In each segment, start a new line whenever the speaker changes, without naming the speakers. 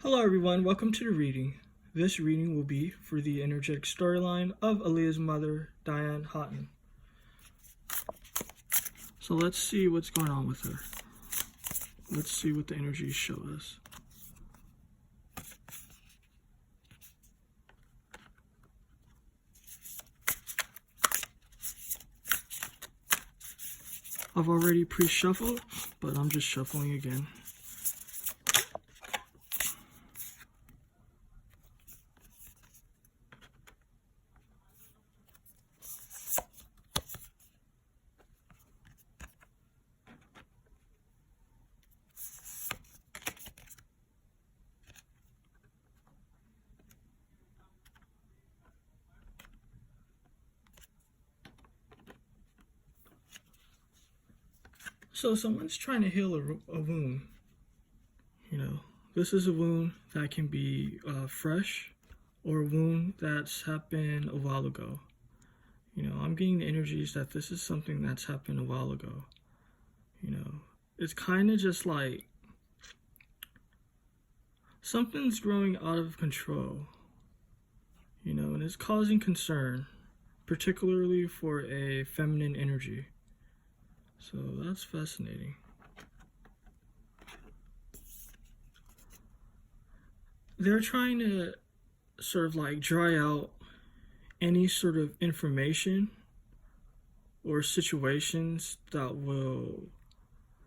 Hello everyone, welcome to the reading. This reading will be for the energetic storyline of Aaliyah's mother, Diane Haughton. So let's see what's going on with her. Let's see what the energies show us. I've already pre-shuffled, but I'm just shuffling again. So someone's trying to heal a wound. You know, this is a wound that can be fresh or a wound that's happened a while ago. You know, I'm getting the energies that this is something that's happened a while ago. You know, it's kind of just like something's growing out of control. You know, and it's causing concern, particularly for a feminine energy. So that's fascinating. They're trying to sort of like dry out any sort of information or situations that will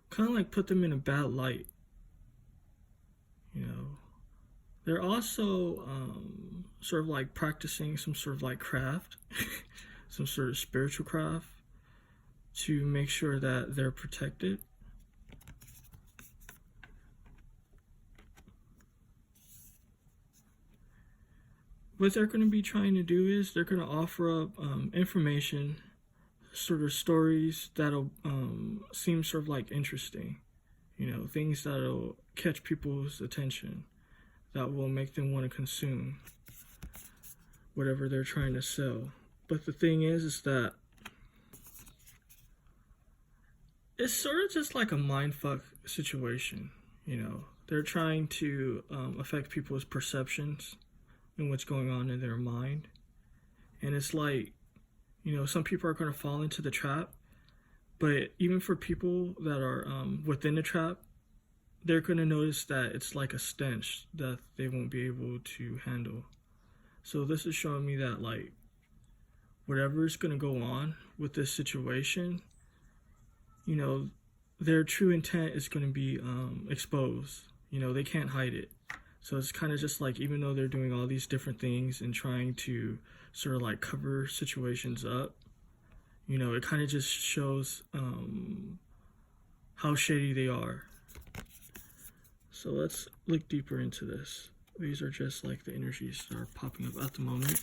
kind of like put them in a bad light. You know, they're also sort of like practicing some sort of like craft, some sort of spiritual craft, to make sure that they're protected. What they're going to be trying to do is they're going to offer up information, sort of stories that'll seem sort of like interesting. You know, things that'll catch people's attention, that will make them want to consume whatever they're trying to sell. But the thing is that it's sort of just like a mindfuck situation. You know, they're trying to affect people's perceptions and what's going on in their mind. And it's like, you know, some people are going to fall into the trap, but even for people that are within the trap, they're going to notice that it's like a stench that they won't be able to handle. So this is showing me that, like, whatever is going to go on with this situation, you know, their true intent is going to be exposed. You know, they can't hide it. So it's kind of just like, even though they're doing all these different things and trying to sort of like cover situations up, you know, it kind of just shows how shady they are. So let's look deeper into this. These are just like the energies that are popping up at the moment.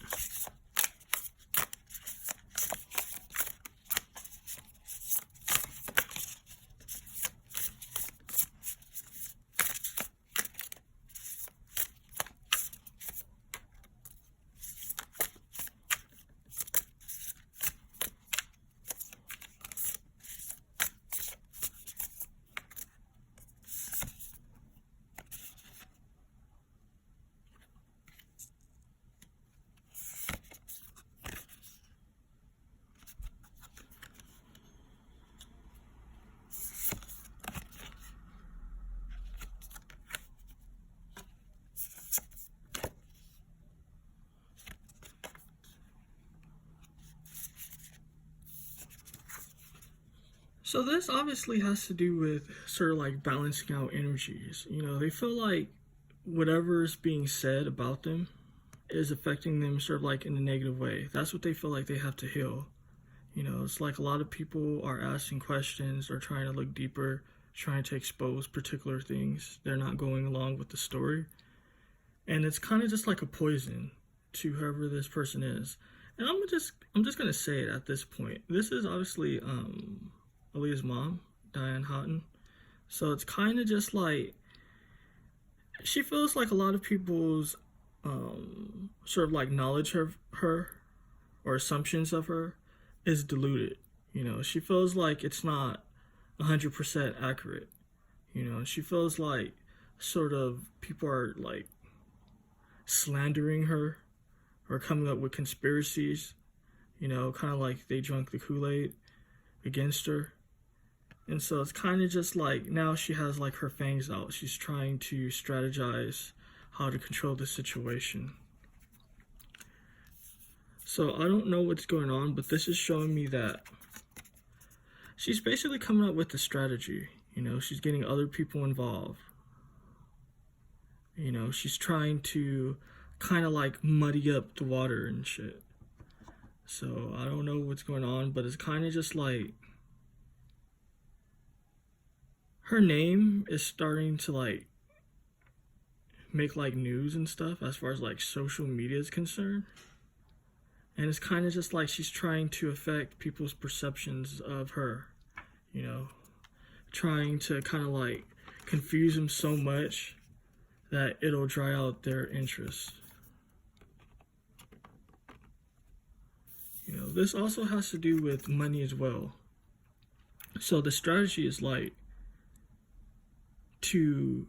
So this obviously has to do with sort of like balancing out energies. You know, they feel like whatever is being said about them is affecting them sort of like in a negative way. That's what they feel like they have to heal. You know, it's like a lot of people are asking questions or trying to look deeper, trying to expose particular things. They're not going along with the story. And it's kind of just like a poison to whoever this person is. And I'm just going to say it at this point. This is obviously Aaliyah's mom, Diane Haughton. So it's kind of just like, she feels like a lot of people's sort of like knowledge of her or assumptions of her is diluted. You know, she feels like it's not 100% accurate. You know, she feels like sort of people are like slandering her or coming up with conspiracies, kind of like they drunk the Kool-Aid against her. And so it's kind of just like now she has like her fangs out. She's trying to strategize how to control the situation. So I don't know what's going on, but this is showing me that she's basically coming up with a strategy. She's getting other people involved. She's trying to kind of like muddy up the water and shit. So I don't know what's going on, but it's kind of just like her name is starting to like make like news and stuff as far as like social media is concerned. And it's kind of just like she's trying to affect people's perceptions of her, trying to kind of like confuse them so much that it'll dry out their interest. This also has to do with money as well. So the strategy is like to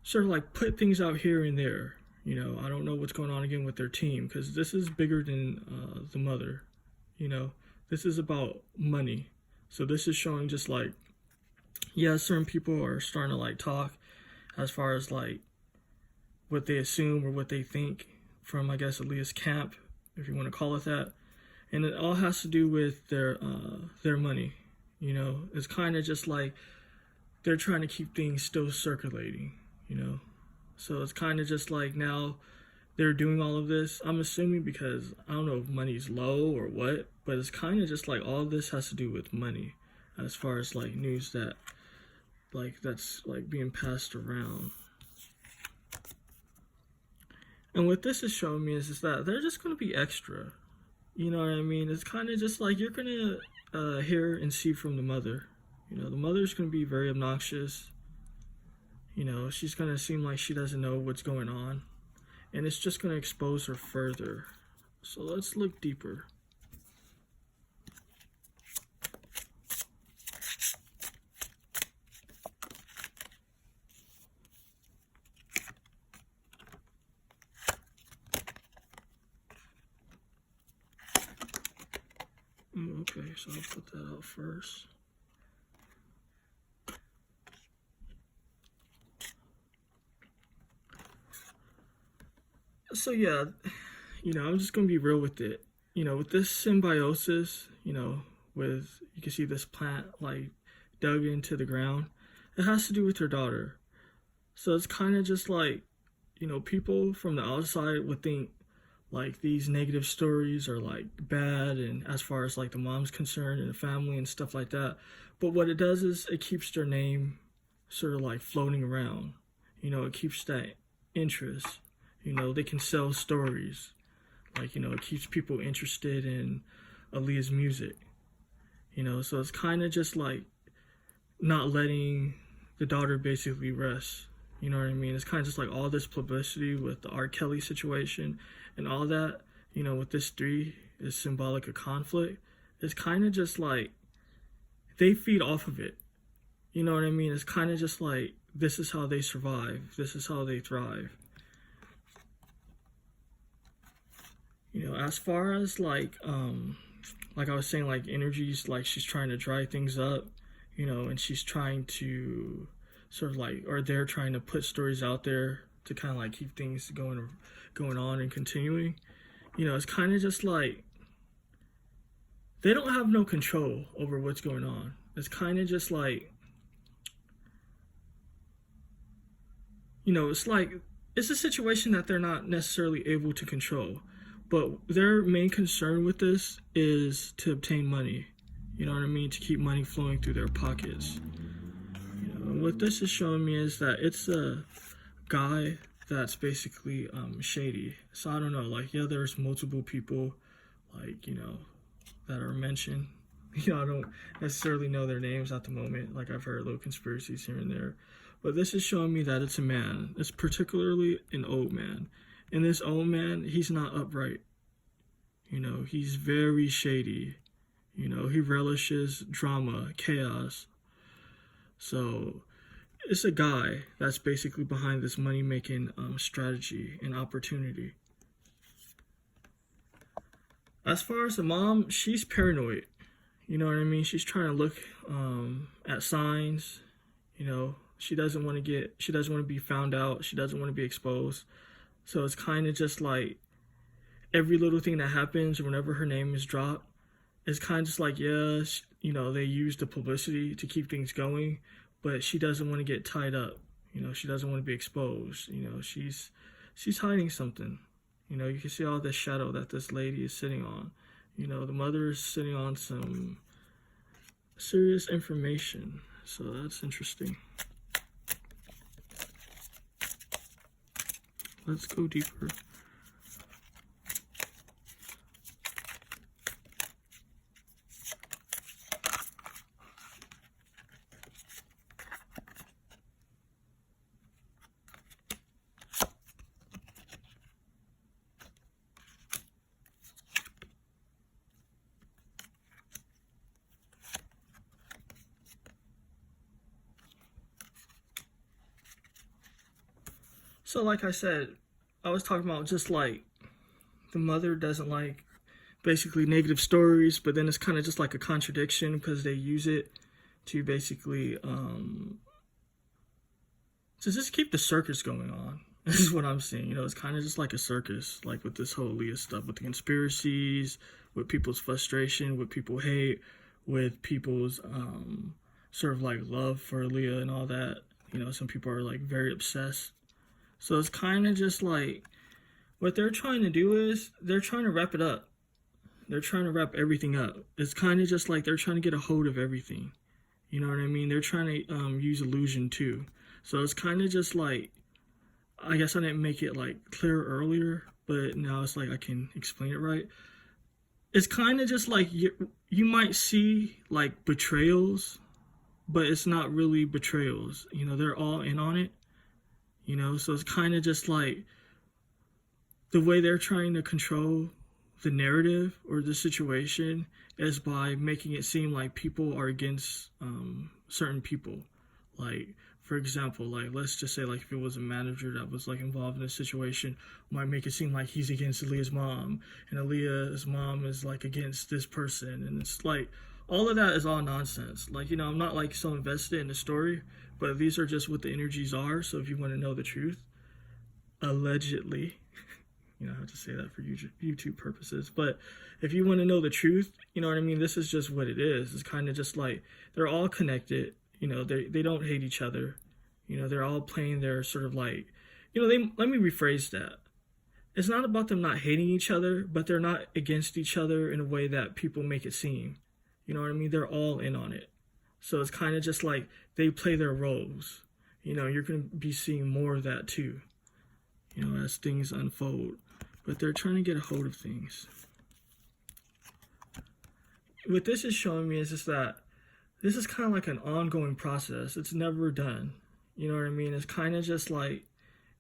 sort of like put things out here and there. I don't know what's going on again with their team, because this is bigger than the mother. This is about money. So this is showing just like, yeah, certain people are starting to like talk as far as like what they assume or what they think from, I guess, Aaliyah's camp, if you want to call it that. And it all has to do with their money. It's kind of just like they're trying to keep things still circulating, So it's kind of just like now they're doing all of this. I'm assuming because I don't know if money's low or what, but it's kind of just like all of this has to do with money as far as like news that like that's like being passed around. And what this is showing me is that they're just going to be extra. You know what I mean? It's kind of just like you're going to hear and see from the mother. The mother's going to be very obnoxious. She's going to seem like she doesn't know what's going on. And it's just going to expose her further. So let's look deeper. Okay, so I'll put that out first. So yeah, I'm just gonna be real with it. With this symbiosis, with you can see this plant like dug into the ground, it has to do with her daughter. So it's kind of just like, people from the outside would think like these negative stories are like bad, and as far as like the mom's concerned and the family and stuff like that. But what it does is it keeps their name sort of like floating around. It keeps that interest. They can sell stories. Like, it keeps people interested in Aaliyah's music. So it's kind of just like not letting the daughter basically rest. You know what I mean? It's kind of just like all this publicity with the R. Kelly situation and all that, with this 3 is symbolic of conflict. It's kind of just like they feed off of it. You know what I mean? It's kind of just like this is how they survive. This is how they thrive. As far as like I was saying, like energies, like she's trying to dry things up, and she's trying to sort of like, or they're trying to put stories out there to kind of like keep things going on and continuing. It's kind of just like they don't have no control over what's going on. It's kind of just like, it's like it's a situation that they're not necessarily able to control. But their main concern with this is to obtain money. You know what I mean? To keep money flowing through their pockets. And what this is showing me is that it's a guy that's basically shady. So I don't know, like, yeah, there's multiple people, like, that are mentioned. I don't necessarily know their names at the moment. Like, I've heard little conspiracies here and there. But this is showing me that it's a man. It's particularly an old man. And this old man, he's not upright. He's very shady. He relishes drama, chaos. So it's a guy that's basically behind this money-making strategy and opportunity. As far as the mom, she's paranoid. You know what I mean? She's trying to look at signs. You know, she doesn't want to be found out. She doesn't want to be exposed. So it's kind of just like every little thing that happens whenever her name is dropped, it's kind of just like, yeah, you know, they use the publicity to keep things going, but she doesn't want to get tied up. You know, she doesn't want to be exposed. You know, she's hiding something. You know, you can see all this shadow that this lady is sitting on. You know, the mother is sitting on some serious information. So that's interesting. Let's go deeper. So like I said, I was talking about just like the mother doesn't like basically negative stories, but then it's kind of just like a contradiction because they use it to basically to just keep the circus going on. This is what I'm seeing. You know, it's kind of just like a circus, like with this whole Aaliyah stuff, with the conspiracies, with people's frustration, with people hate, with people's sort of like love for Aaliyah and all that. You know, some people are like very obsessed. So it's kind of just like what they're trying to do is they're trying to wrap it up. They're trying to wrap everything up. It's kind of just like they're trying to get a hold of everything. You know what I mean? They're trying to use illusion too. So it's kind of just like, I guess I didn't make it like clear earlier, but now it's like I can explain it right. It's kind of just like you might see like betrayals, but it's not really betrayals. You know, they're all in on it. You know, so it's kind of just like the way they're trying to control the narrative or the situation is by making it seem like people are against certain people. Like, for example, like let's just say like if it was a manager that was like involved in a situation, might make it seem like he's against Aaliyah's mom, and Aaliyah's mom is like against this person, and it's like all of that is all nonsense. Like, you know, I'm not like so invested in the story, but these are just what the energies are. So if you want to know the truth, allegedly, you know, I have to say that for YouTube purposes. But if you want to know the truth, you know what I mean? This is just what it is. It's kind of just like they're all connected. You know, they don't hate each other. You know, they're all playing their sort of like, you know, let me rephrase that. It's not about them not hating each other, but they're not against each other in a way that people make it seem. You know what I mean? They're all in on it. So it's kind of just like they play their roles. You know, you're going to be seeing more of that too, you know, as things unfold. But they're trying to get a hold of things. What this is showing me is just that this is kind of like an ongoing process. It's never done. You know what I mean? It's kind of just like,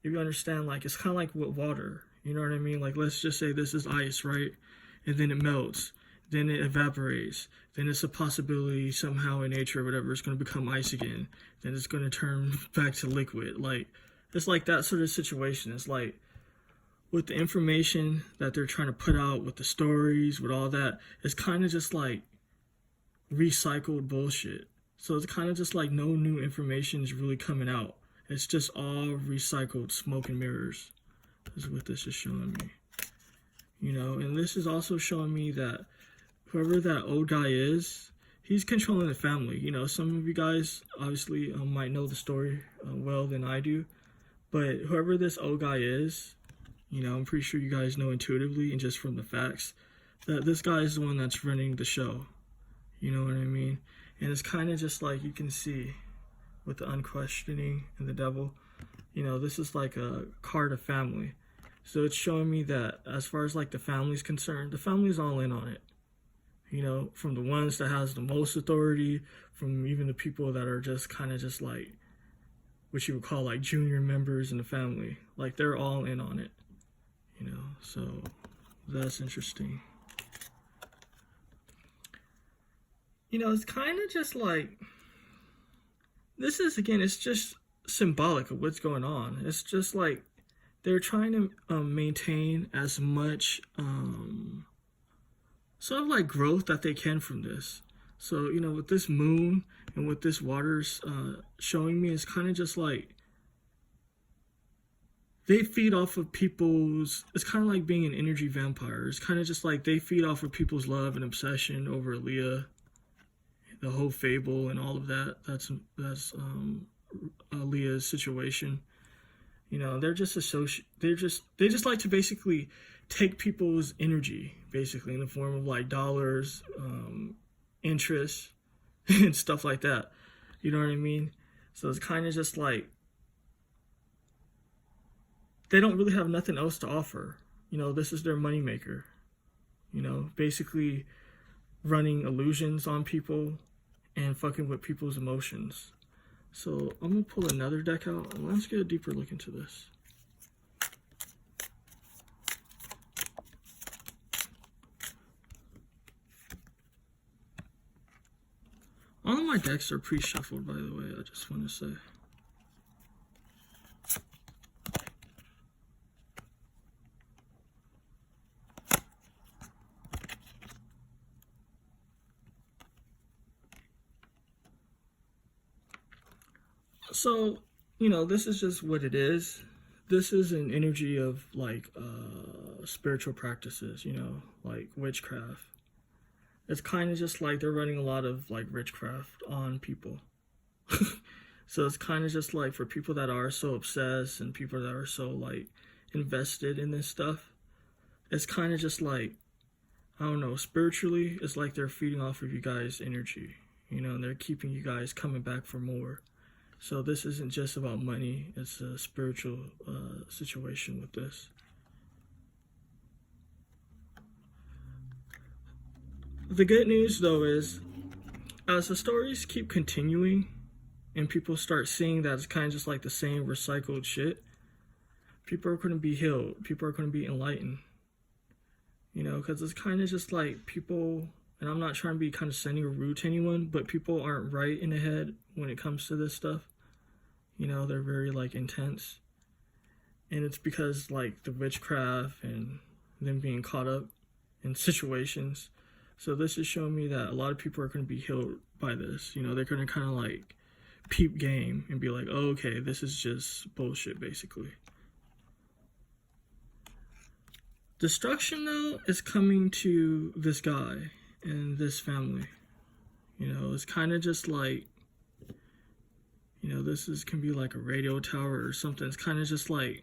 if you understand, like, it's kind of like with water. You know what I mean? Like, let's just say this is ice, right? And then it melts. Then it evaporates. Then it's a possibility somehow in nature or whatever, it's going to become ice again. Then it's going to turn back to liquid. Like, it's like that sort of situation. It's like, with the information that they're trying to put out, with the stories, with all that, it's kind of just like recycled bullshit. So it's kind of just like no new information is really coming out. It's just all recycled smoke and mirrors. This is what this is showing me. You know, and this is also showing me that whoever that old guy is, he's controlling the family. You know, some of you guys obviously might know the story well than I do. But whoever this old guy is, you know, I'm pretty sure you guys know intuitively and just from the facts that this guy is the one that's running the show. You know what I mean? And it's kind of just like you can see with the unquestioning and the devil, you know, this is like a card of family. So it's showing me that as far as like the family's concerned, the family's all in on it. You know, from the ones that has the most authority, from even the people that are just kind of just like what you would call like junior members in the family. Like they're all in on it. You know, so that's interesting. You know, it's kind of just like this is, again, it's just symbolic of what's going on. It's just like they're trying to maintain as much sort of like growth that they can from this. So, you know, with this moon and with this water's showing me, it's kind of just like they feed off of people's, it's kind of like being an energy vampire. It's kind of just like they feed off of people's love and obsession over Aaliyah, the whole fable and all of that. That's Aaliyah's situation. You know, they're just they just like to basically take people's energy, basically, in the form of like dollars, interest, and stuff like that. You know what I mean? So it's kind of just like they don't really have nothing else to offer. You know, this is their moneymaker. You know, basically running illusions on people and fucking with people's emotions. So I'm going to pull another deck out and let's get a deeper look into this. All of my decks are pre-shuffled, by the way, I just want to say. So, you know, this is just what it is. This is an energy of like spiritual practices, you know, like witchcraft. It's kind of just like they're running a lot of like witchcraft on people. So it's kind of just like for people that are so obsessed and people that are so like invested in this stuff, it's kind of just like, I don't know, spiritually, it's like they're feeding off of you guys' energy, you know, and they're keeping you guys coming back for more. So this isn't just about money, it's a spiritual situation with this. The good news, though, is as the stories keep continuing and people start seeing that it's kind of just like the same recycled shit, people are going to be healed. People are going to be enlightened. You know, because it's kind of just like people, and I'm not trying to be condescending or rude to anyone, but people aren't right in the head when it comes to this stuff. You know, they're very like intense. And it's because like the witchcraft and them being caught up in situations. So this is showing me that a lot of people are going to be healed by this. You know, they're going to kind of like peep game and be like, oh, okay, this is just bullshit, basically. Destruction, though, is coming to this guy and this family. You know, it's kind of just like, you know, can be like a radio tower or something. It's kind of just like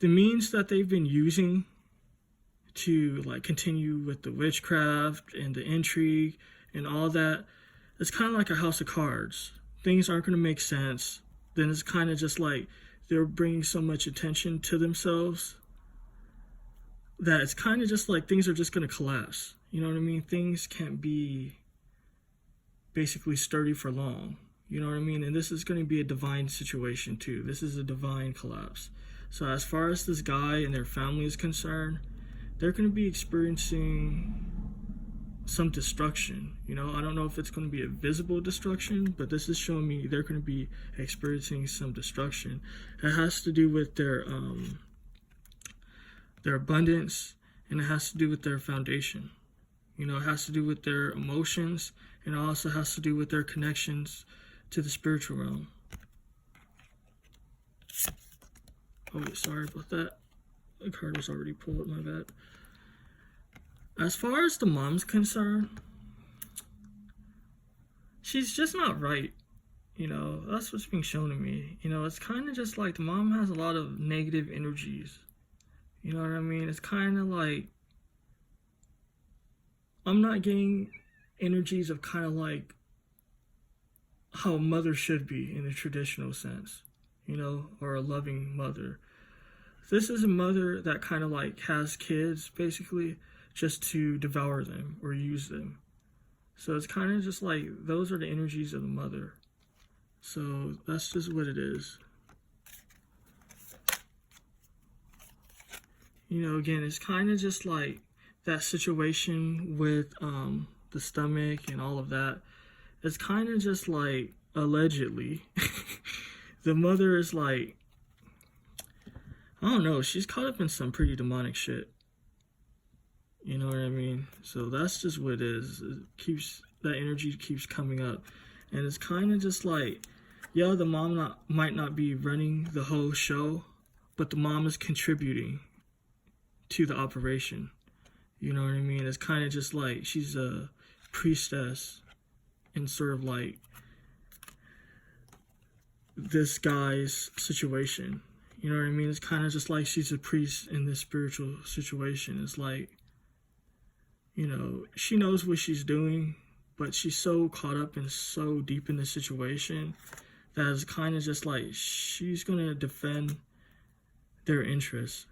the means that they've been using to like continue with the witchcraft and the intrigue and all that. It's kind of like a house of cards. Things aren't going to make sense. Then it's kind of just like they're bringing so much attention to themselves that it's kind of just like things are just going to collapse. You know what I mean? Things can't be basically sturdy for long. You know what I mean? And this is going to be a divine situation too. This is a divine collapse. So as far as this guy and their family is concerned, they're going to be experiencing some destruction. You know, I don't know if it's going to be a visible destruction, but this is showing me they're going to be experiencing some destruction. It has to do with their abundance, and it has to do with their foundation. You know, it has to do with their emotions, and it also has to do with their connections to the spiritual realm. Oh, sorry about that. The card was already pulled, my bad. As far as the mom's concerned, she's just not right. You know, that's what's being shown to me. You know, it's kind of just like the mom has a lot of negative energies. You know what I mean? It's kind of like, I'm not getting energies of kind of like how a mother should be in the traditional sense, you know, or a loving mother. This is a mother that kind of like has kids basically just to devour them or use them. So it's kind of just like those are the energies of the mother. So that's just what it is. You know, again, it's kind of just like that situation with the stomach and all of that. it's kind of just like, allegedly, the mother is like, I don't know, she's caught up in some pretty demonic shit. You know what I mean? So that's just what it is. That energy keeps coming up. And it's kind of just like, yeah, the mom might not be running the whole show, but the mom is contributing to the operation. You know what I mean? It's kind of just like she's a priestess in sort of like this guy's situation. You know what I mean? It's kind of just like she's a priest in this spiritual situation. It's like, you know, she knows what she's doing, but she's so caught up and so deep in the situation that it's kind of just like she's going to defend their interests,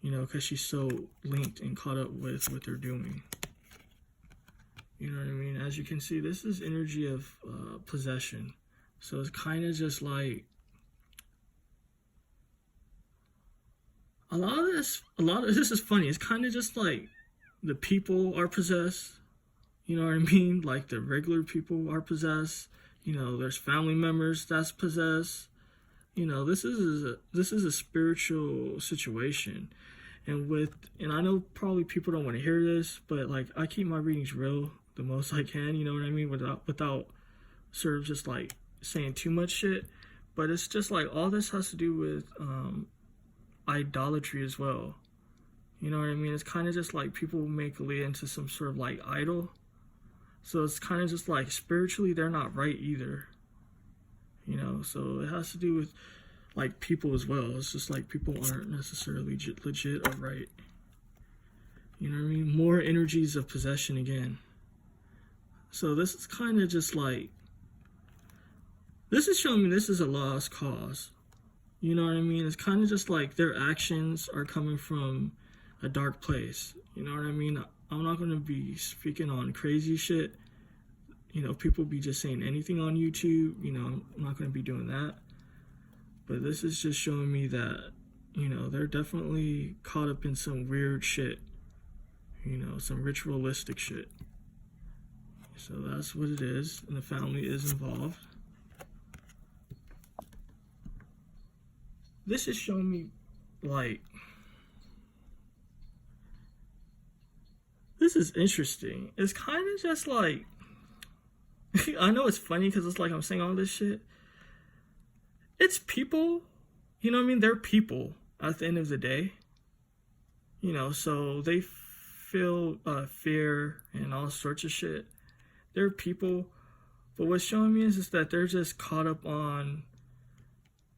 you know, because she's so linked and caught up with what they're doing. You know what I mean? As you can see, this is energy of possession. So it's kind of just like a lot of this is funny. It's kind of just like the people are possessed. You know what I mean? Like the regular people are possessed. You know, there's family members that's possessed. You know, this is a spiritual situation. And I know probably people don't want to hear this, but like I keep my readings real the most I can, you know what I mean? Without sort of just like saying too much shit. But it's just like all this has to do with idolatry as well. You know what I mean? It's kind of just like people make Aaliyah into some sort of like idol. So it's kind of just like spiritually they're not right either. You know, so it has to do with like people as well. It's just like people aren't necessarily legit or right. You know what I mean? More energies of possession again. So this is kind of just like, this is showing me this is a lost cause. You know what I mean? It's kind of just like their actions are coming from a dark place. You know what I mean? I'm not going to be speaking on crazy shit. You know, people be just saying anything on YouTube. You know, I'm not going to be doing that. But this is just showing me that, you know, they're definitely caught up in some weird shit. You know, some ritualistic shit. So that's what it is. And the family is involved. This is showing me, like, this is interesting. It's kind of just like, I know it's funny because it's like I'm saying all this shit. It's people, you know what I mean? They're people at the end of the day. You know, so they feel fear and all sorts of shit. They're people. But what's showing me is that they're just caught up on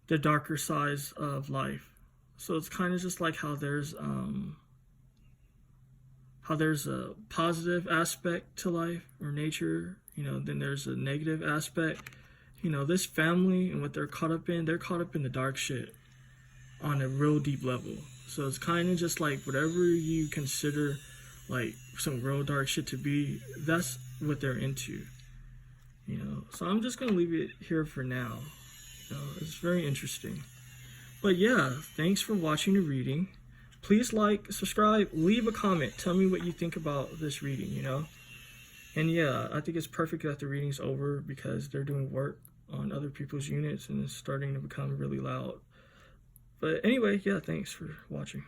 the darker sides of life. So it's kind of just like how there's a positive aspect to life or nature, you know, then there's a negative aspect. You know, this family and what they're caught up in the dark shit on a real deep level. So it's kind of just like whatever you consider like some real dark shit to be, that's what they're into. You know, so I'm just going to leave it here for now. You know, it's very interesting. But yeah, thanks for watching the reading. Please like, subscribe, leave a comment. Tell me what you think about this reading, you know? And yeah, I think it's perfect that the reading's over because they're doing work on other people's units and it's starting to become really loud. But anyway, yeah, thanks for watching.